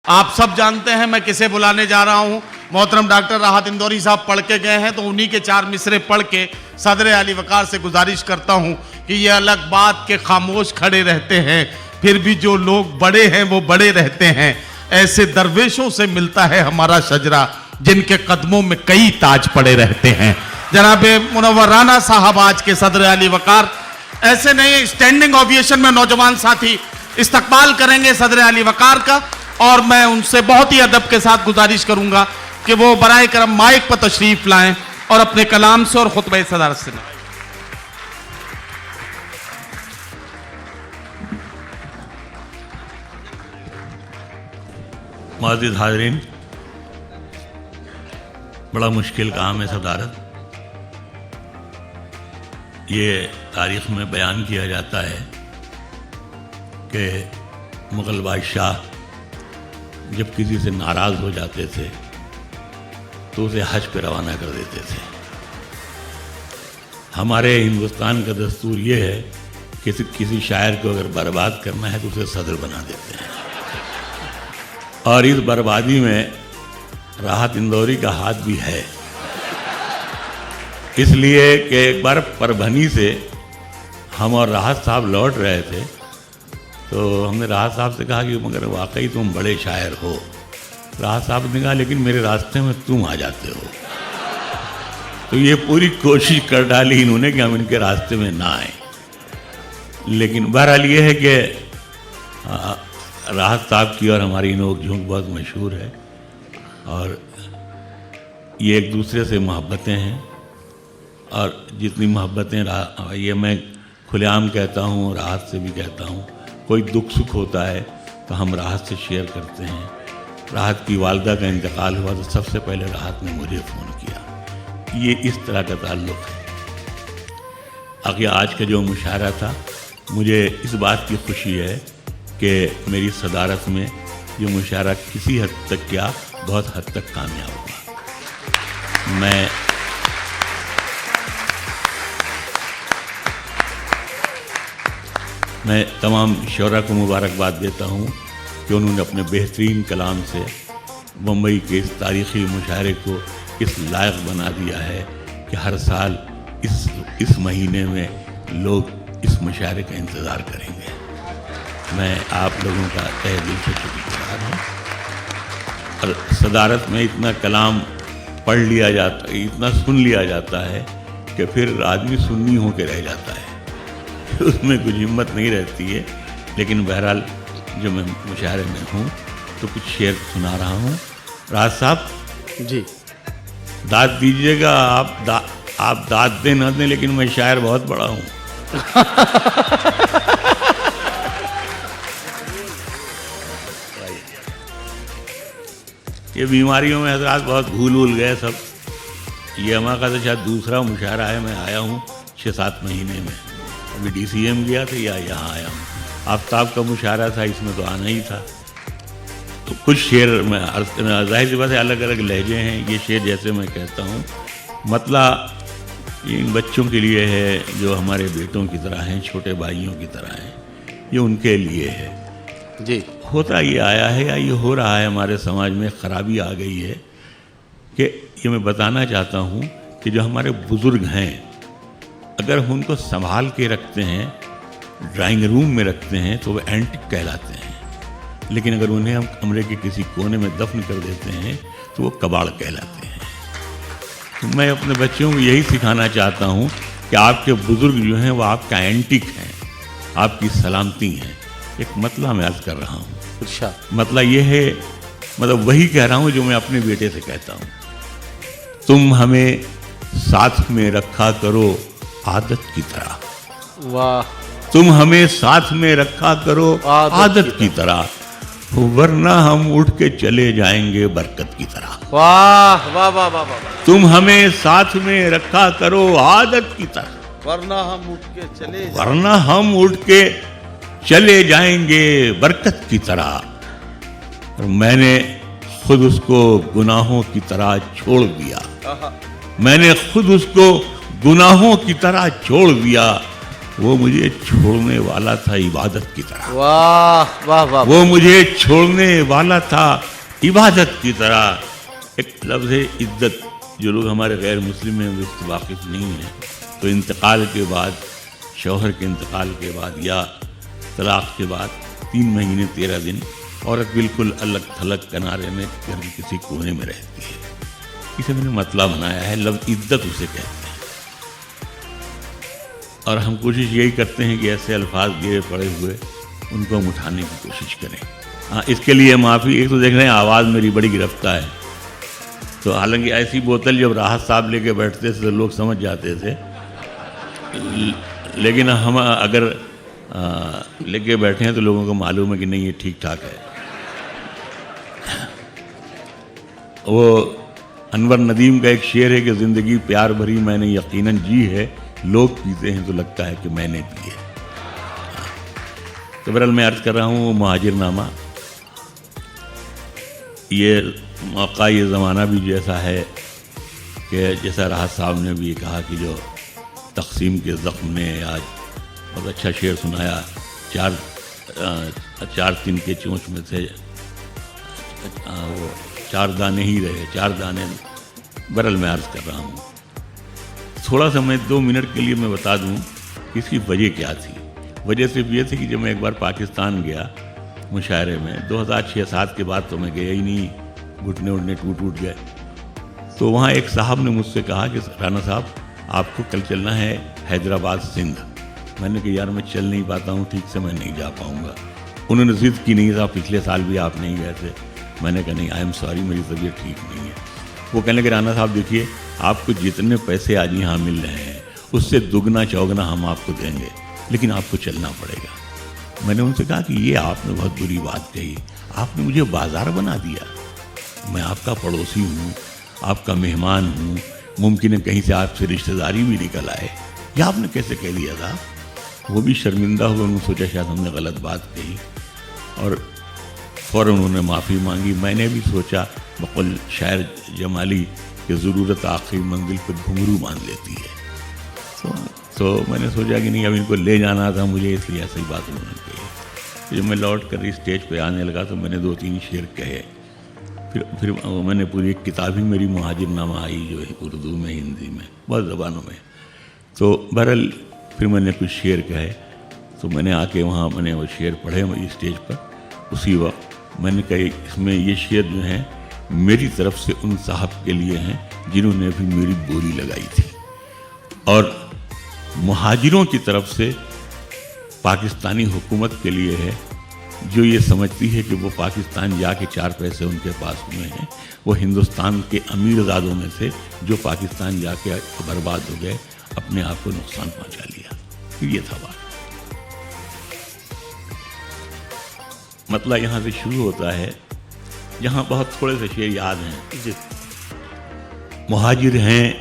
آپ سب جانتے ہیں میں کسے بلانے جا رہا ہوں. محترم ڈاکٹر راحت اندوری صاحب پڑھ کے گئے ہیں تو انہی کے 4 مصرے پڑھ کے صدر علی وقار سے گزارش کرتا ہوں کہ یہ الگ بات کے خاموش کھڑے رہتے ہیں، پھر بھی جو لوگ بڑے ہیں وہ بڑے رہتے ہیں. ایسے درویشوں سے ملتا ہے ہمارا شجرہ جن کے قدموں میں کئی تاج پڑے رہتے ہیں. جناب منور رانا صاحب آج کے صدر علی وقار ایسے نہیں، اسٹینڈنگ اوویشن میں نوجوان ساتھی استقبال کریں گے صدر علی وقار کا، اور میں ان سے بہت ہی ادب کے ساتھ گزارش کروں گا کہ وہ برائے کرم مائک پر تشریف لائیں اور اپنے کلام سے اور خطبہ صدارت سے لائیں. معزز حاضرین، بڑا مشکل کام ہے صدارت. یہ تاریخ میں بیان کیا جاتا ہے کہ مغل بادشاہ جب کسی سے ناراض ہو جاتے تھے تو اسے حج پہ روانہ کر دیتے تھے. ہمارے ہندوستان کا دستور یہ ہے کہ کسی شاعر کو اگر برباد کرنا ہے تو اسے صدر بنا دیتے ہیں، اور اس بربادی میں راحت اندوری کا ہاتھ بھی ہے. اس لیے کہ ایک بار پربھنی سے ہم اور راحت صاحب لوٹ رہے تھے تو ہم نے راحت صاحب سے کہا کہ مگر واقعی تم بڑے شاعر ہو. راحت صاحب نے کہا لیکن میرے راستے میں تم آ جاتے ہو. تو یہ پوری کوشش کر ڈالی انہوں نے کہ ہم ان کے راستے میں نہ آئیں. لیکن بہرحال یہ ہے کہ راحت صاحب کی اور ہماری نوک جھونک بہت مشہور ہے، اور یہ ایک دوسرے سے محبتیں ہیں، اور جتنی محبتیں یہ میں کھلے عام کہتا ہوں، راحت سے بھی کہتا ہوں، کوئی دکھ سکھ ہوتا ہے تو ہم راحت سے شیئر کرتے ہیں. راحت کی والدہ کا انتقال ہوا تو سب سے پہلے راحت نے مجھے فون کیا. یہ اس طرح کا تعلق ہے. آج کا جو مشاعرہ تھا، مجھے اس بات کی خوشی ہے کہ میری صدارت میں یہ مشاعرہ کسی حد تک کیا بہت حد تک کامیاب ہوا. میں تمام شعراء کو مبارکباد دیتا ہوں کہ انہوں نے اپنے بہترین کلام سے بمبئی کے اس تاریخی مشاعرے کو اس لائق بنا دیا ہے کہ ہر سال اس مہینے میں لوگ اس مشاعرے کا انتظار کریں گے. میں آپ لوگوں کا تہہ دل سے شکر گزار ہوں. اور صدارت میں اتنا کلام پڑھ لیا جاتا، اتنا سن لیا جاتا ہے کہ پھر آدمی سنی ہو کے رہ جاتا ہے، اس میں کچھ ہمت نہیں رہتی ہے. لیکن بہرحال جو میں مشاعرے میں ہوں تو کچھ شعر سنا رہا ہوں. راحت صاحب جی داد دیجیے گا، آپ داد دیں نہ دیں، لیکن میں شاعر بہت بڑا ہوں. یہ بیماریوں میں حضرات بہت بھول گئے سب. یہ ہمارا تو شاید دوسرا مشاعرہ ہے، میں آیا ہوں 6-7 مہینے میں. ابھی ڈی سی ایم گیا تھا یا یہاں آیا ہوں. آفتاب کا مشاعرہ تھا، اس میں تو آنا ہی تھا. تو کچھ شعر میں ظاہر سی بات ہے الگ الگ لہجے ہیں. یہ شعر جیسے میں کہتا ہوں مطلب ان بچوں کے لیے ہے جو ہمارے بیٹوں کی طرح ہیں، چھوٹے بھائیوں کی طرح ہیں، یہ ان کے لیے ہے. جی ہوتا یہ آیا ہے یا یہ ہو رہا ہے، ہمارے سماج میں خرابی آ گئی ہے کہ یہ میں بتانا چاہتا ہوں کہ جو ہمارے بزرگ ہیں اگر ہم ان کو سنبھال کے رکھتے ہیں، ڈرائنگ روم میں رکھتے ہیں تو وہ اینٹک کہلاتے ہیں. لیکن اگر انہیں ہم کمرے کے کسی کونے میں دفن کر دیتے ہیں تو وہ کباڑ کہلاتے ہیں. تو میں اپنے بچوں کو یہی سکھانا چاہتا ہوں کہ آپ کے بزرگ جو ہیں وہ آپ کا اینٹک ہیں، آپ کی سلامتی ہیں. ایک مطلب میں عرض کر رہا ہوں. اچھا مطلب یہ ہے، مطلب وہی کہہ رہا ہوں جو میں اپنے بیٹے سے کہتا ہوں. تم ہمیں ساتھ میں رکھا کرو عادت کی طرح. واہ. تم ہمیں ساتھ میں رکھا کرو عادت کی طرح، ورنہ ہم اٹھ کے چلے جائیں گے برکت کی طرح. واہ واہ واہ واہ واہ. تم ہمیں ساتھ میں رکھا کرو عادت کی طرح، ورنہ ہم اٹھ کے چلے جائیں گے برکت کی طرح. اور میں نے خود اس کو گناہوں کی طرح چھوڑ دیا. میں نے خود اس کو گناہوں کی طرح چھوڑ دیا. وہ مجھے چھوڑنے والا تھا عبادت کی طرح. واہ واہ واہ. وہ مجھے چھوڑنے والا تھا عبادت کی طرح. ایک لفظ ہے عدت. جو لوگ ہمارے غیر مسلم ہیں وہ اس سے واقف نہیں ہیں. تو انتقال کے بعد، شوہر کے انتقال کے بعد یا طلاق کے بعد 3 مہینے 13 دن عورت بالکل الگ تھلگ کنارے میں گھر کے کسی کونے میں رہتی ہے. اسے میں نے مطلع بنایا ہے، لفظ عدت اسے کہتے ہیں. اور ہم کوشش یہی کرتے ہیں کہ ایسے الفاظ گرے پڑے ہوئے ان کو ہم اٹھانے کی کوشش کریں. ہاں، اس کے لیے معافی. ایک تو دیکھ رہے ہیں آواز میری بڑی گرفتہ ہے، تو حالانکہ ایسی بوتل جب راحت صاحب لے کے بیٹھتے تھے تو لوگ سمجھ جاتے تھے، لیکن ہم اگر لے کے بیٹھے ہیں تو لوگوں کو معلوم ہے کہ نہیں یہ ٹھیک ٹھاک ہے. وہ انور ندیم کا ایک شعر ہے کہ زندگی پیار بھری میں نے یقیناً جی ہے، لوگ پیتے ہیں تو لگتا ہے کہ میں نے پیے. تو بہرحال میں عرض کر رہا ہوں مہاجر نامہ. یہ موقع، یہ زمانہ بھی جیسا ہے کہ جیسا راحت صاحب نے بھی کہا کہ جو تقسیم کے زخم نے آج بہت اچھا شعر سنایا. چار تن کے چونچ میں تھے وہ 4 دانے ہی رہے، 4 دانے. بہرحال میں عرض کر رہا ہوں تھوڑا سا، میں 2 منٹ کے لیے میں بتا دوں کہ اس کی وجہ کیا تھی. وجہ صرف یہ تھی کہ جب میں ایک بار پاکستان گیا مشاعرے میں 2006-07 کے بعد، تو میں گیا ہی نہیں، گھٹنے اٹھنے ٹوٹ گئے. تو وہاں ایک صاحب نے مجھ سے کہا کہ رانا صاحب آپ کو کل چلنا ہے حیدرآباد سندھ. میں نے کہا یار میں چل نہیں پاتا ہوں ٹھیک سے، میں نہیں جا پاؤں گا. انہوں نے ضد کی نہیں صاحب پچھلے سال بھی آپ نہیں گئے تھے. میں نے کہا نہیں، آئی ایم سوری، میری طبیعت ٹھیک نہیں ہے. وہ کہنے لگے رانا صاحب دیکھیے آپ کو جتنے پیسے آج یہاں مل رہے ہیں اس سے دگنا چوگنا ہم آپ کو دیں گے، لیکن آپ کو چلنا پڑے گا. میں نے ان سے کہا کہ یہ آپ نے بہت بری بات کہی، آپ نے مجھے بازار بنا دیا. میں آپ کا پڑوسی ہوں، آپ کا مہمان ہوں، ممکن ہے کہیں سے آپ سے رشتہ داری بھی نکل آئے. یہ آپ نے کیسے کہہ لیا تھا؟ وہ بھی شرمندہ ہوئے، انہوں نے سوچا شاید ہم نے غلط بات کہی، اور فوراً انہوں نے معافی مانگی. میں نے بھی سوچا بقول شاعر جمالی کہ ضرورت آخری منزل پہ گھنگرو باندھ لیتی ہے. تو میں نے سوچا کہ نہیں، اب ان کو لے جانا تھا مجھے، اس لیے ایسی بات انہوں نے کہی. جب میں لوٹ کر اسٹیج پہ آنے لگا تو میں نے 2-3 شعر کہے. پھر میں نے پوری ایک کتاب ہی میری مہاجر نامہ آئی، جو ہے اردو میں، ہندی میں، بہت زبانوں میں. تو بہرحال پھر میں نے کچھ شعر کہے. تو میں نے آ کے وہاں میں نے وہ شعر پڑھے اسٹیج پر. اسی وقت میں نے کہا اس میں یہ شعر جو ہیں میری طرف سے ان صاحب کے لیے ہیں جنہوں نے بھی میری بولی لگائی تھی، اور مہاجروں کی طرف سے پاکستانی حکومت کے لیے ہے جو یہ سمجھتی ہے کہ وہ پاکستان جا کے 4 پیسے ان کے پاس ہوئے ہیں. وہ ہندوستان کے امیر زادوں میں سے جو پاکستان جا کے برباد ہو گئے، اپنے آپ کو نقصان پہنچا لیا. یہ تھا بات. مطلب یہاں سے شروع ہوتا ہے، جہاں بہت تھوڑے سے شعر یاد ہیں. مہاجر ہیں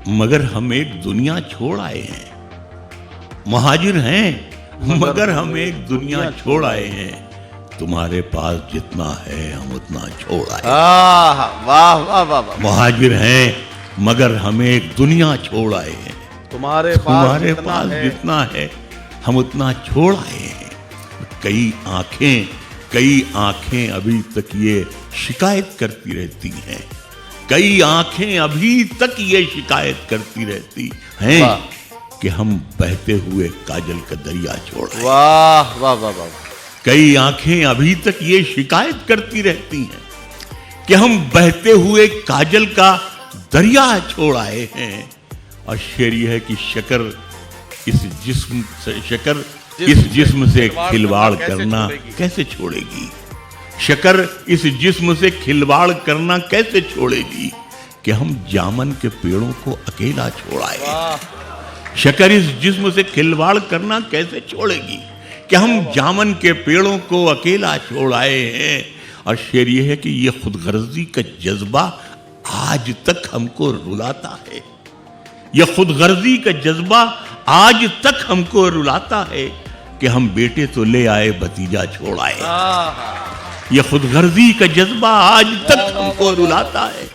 مگر ہم ایک دنیا چھوڑ آئے ہیں. مہاجر ہیں مگر ہم ایک دنیا چھوڑ آئے ہیں. تمہارے پاس جتنا ہے ہم اتنا چھوڑ آئے. واہ واہ واہ. مہاجر ہیں مگر ہم ایک دنیا چھوڑ آئے ہیں. تمہارے پاس جتنا ہے ہم اتنا چھوڑ آئے ہیں. کئی آنکھیں ابھی تک یہ شکایت کرتی رہتی ہیں. کئی آنکھیں ابھی تک یہ شکایت کرتی رہتی ہیں کہ ہم بہتے ہوئے کاجل کا دریا چھوڑ آئے. واہ واہ واہ. کئی آنکھیں ابھی تک یہ شکایت کرتی رہتی ہیں کہ ہم بہتے ہوئے کاجل کا دریا چھوڑ آئے ہیں. اور شعر یہ ہے کہ شکر اس جسم سے کھلواڑ کرنا کیسے چھوڑے گی. شکر اس جسم سے کھلواڑ کرنا کیسے چھوڑے گی کہ ہم جامن کے پیڑوں کو اکیلا چھوڑ آئے. شکر اس جسم سے کھلواڑ کرنا کیسے چھوڑے گی کہ ہم جامن کے پیڑوں کو اکیلا چھوڑ آئے ہیں. اور شعر یہ ہے کہ یہ خود غرضی کا جذبہ آج تک ہم کو رلاتا ہے. یہ خود غرضی کا جذبہ آج تک ہم کو رلاتا ہے کہ ہم بیٹے تو لے آئے بھتیجا چھوڑ آئے. یہ خود غرضی کا جذبہ آج تک ہم کو رلاتا ہے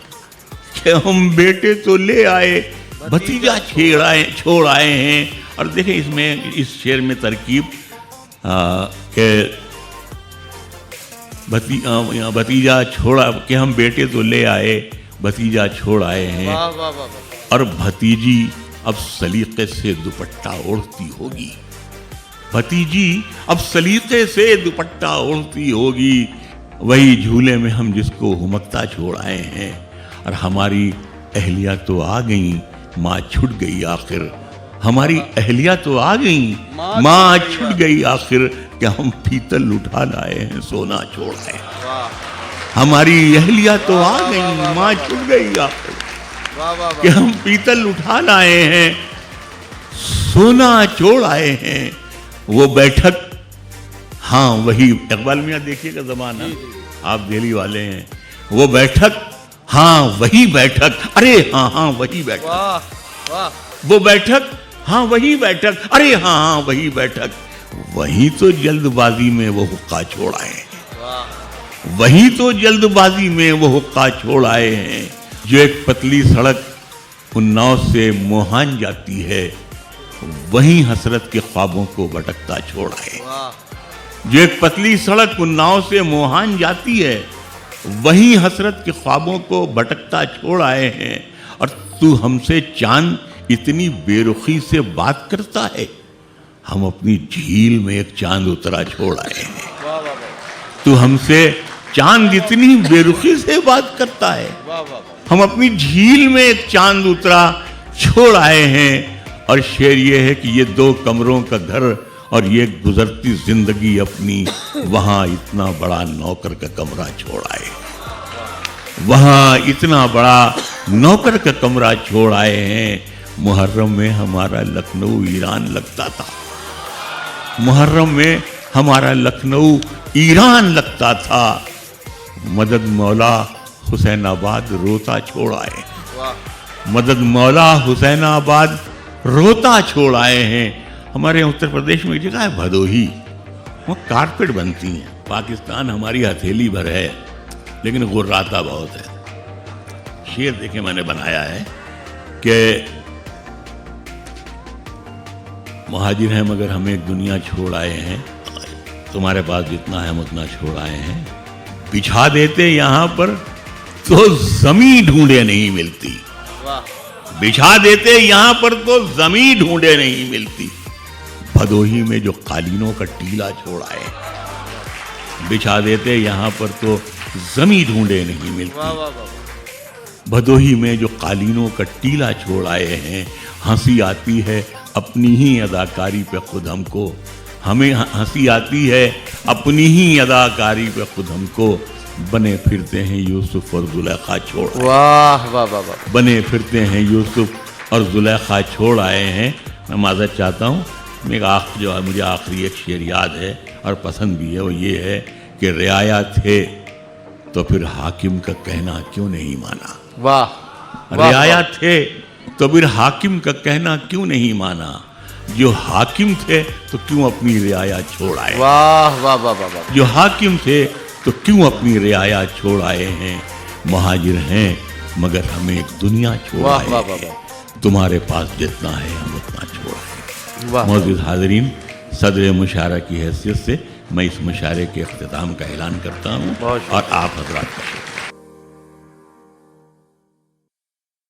کہ ہم بیٹے تو لے آئے بھتیجا چھوڑ آئے ہیں. اور دیکھیں اس میں اس شعر میں ترکیب کہ بھتیجا چھوڑا کہ ہم بیٹے تو لے آئے بھتیجا چھوڑ آئے ہیں واہ واہ واہ واہ اور بھتیجی اب سلیقے سے دوپٹہ اوڑھتی ہوگی بھتیجی اب سلیقے سے دوپٹہ اوڑھتی ہوگی وہی جھولے میں ہم جس کو ہمکتا چھوڑ آئے ہیں اور ہماری اہلیہ تو آ گئیں ماں چھٹ گئی آخر ہماری اہلیہ تو آ گئیں ماں چھٹ گئی آخر کہ ہم پیتل اٹھا لائے ہیں سونا چھوڑ آئے ہماری اہلیہ تو آ گئیں ماں چھٹ گئی آخر واہ واہ کہ ہم پیتل اٹھا لائے ہیں سونا چھوڑ آئے ہیں وہ بیٹھک ہاں وہی اقبال میاں دیکھیے گا زمانہ آپ دہلی والے ہیں وہ بیٹھک ہاں وہی بیٹھک ارے ہاں ہاں وہی بیٹھک واہ واہ وہ بیٹھک ہاں وہی بیٹھک ارے ہاں ہاں وہی بیٹھک وہی تو جلد بازی میں وہ حقہ چھوڑ آئے ہیں واہ وہی تو جلد بازی میں وہ حقہ چھوڑ آئے ہیں جو ایک پتلی سڑک اناؤ سے موہان جاتی ہے وہیں حسرت کے خوابوں کو بھٹکتا چھوڑ آئے واہ جو ایک پتلی سڑک اناؤ سے موہان جاتی ہے وہیں حسرت کے خوابوں کو بھٹکتا چھوڑ آئے ہیں اور تو ہم سے چاند اتنی بے رخی سے بات کرتا ہے ہم اپنی جھیل میں ایک چاند اترا چھوڑ آئے ہیں واہ واہ واہ تو ہم سے چاند اتنی بے رخی سے بات کرتا ہے واہ واہ ہم اپنی جھیل میں ایک چاند اترا چھوڑ آئے ہیں اور شعر یہ ہے کہ یہ 2 کمروں کا گھر اور یہ گزرتی زندگی اپنی وہاں اتنا بڑا نوکر کا کمرہ چھوڑ آئے وہاں اتنا بڑا نوکر کا کمرہ چھوڑ آئے ہیں محرم میں ہمارا لکھنؤ ایران لگتا تھا محرم میں ہمارا لکھنؤ ایران لگتا تھا مدد مولا حسین آباد روتا چھوڑ آئے مدد مولا حسین آباد روتا چھوڑ آئے ہیں ہمارے اتر پردیش میں ایک جگہ ہے بھدوہی وہ کارپیٹ بنتی ہیں پاکستان ہماری ہتھیلی بھر ہے لیکن غراتا بہت ہے شعر دیکھیں میں نے بنایا ہے کہ مہاجر ہیں مگر ہم ایک دنیا چھوڑ آئے ہیں تمہارے پاس جتنا ہے ہم اتنا چھوڑ آئے ہیں بچھا دیتے یہاں پر تو زمین ڈھونڈے نہیں ملتی بچھا دیتے یہاں پر تو زمین ڈھونڈے نہیں ملتی بھدوہی میں جو قالینوں کا ٹیلا چھوڑ آئے بچھا دیتے یہاں پر تو زمین ڈھونڈے نہیں ملتی بھدوہی میں جو قالینوں کا ٹیلا چھوڑ آئے ہیں ہنسی آتی ہے اپنی ہی اداکاری پہ خود ہم کو ہمیں ہنسی آتی ہے اپنی ہی اداکاری پہ خود ہم کو بنے پھرتے ہیں یوسف اور زلیخا چھوڑ واہ واہ واہ واہ بنے پھرتے ہیں یوسف اور زلیخا چھوڑ آئے ہیں میں معذرت چاہتا ہوں جو ہے مجھے آخری ایک شعر یاد ہے اور پسند بھی ہے وہ یہ ہے کہ رعایا تھے تو پھر حاکم کا کہنا کیوں نہیں مانا واہ رعایا تھے تو پھر حاکم کا کہنا کیوں نہیں مانا جو حاکم تھے تو کیوں اپنی رعایا چھوڑ آئے واہ واہ واہ واہ جو حاکم تھے تو کیوں اپنی رعایا چھوڑ آئے ہیں مہاجر ہیں مگر ہمیں ایک دنیا چھوڑ واہ آئے واہ واہ ہیں واہ تمہارے پاس جتنا ہے ہم اتنا چھوڑ آئے ہیں واہ معزز حاضرین صدر مشاعرہ کی حیثیت سے میں اس مشاعرے کے اختتام کا اعلان کرتا ہوں بہت شکریہ۔ اور آپ حضرات کا شکریہ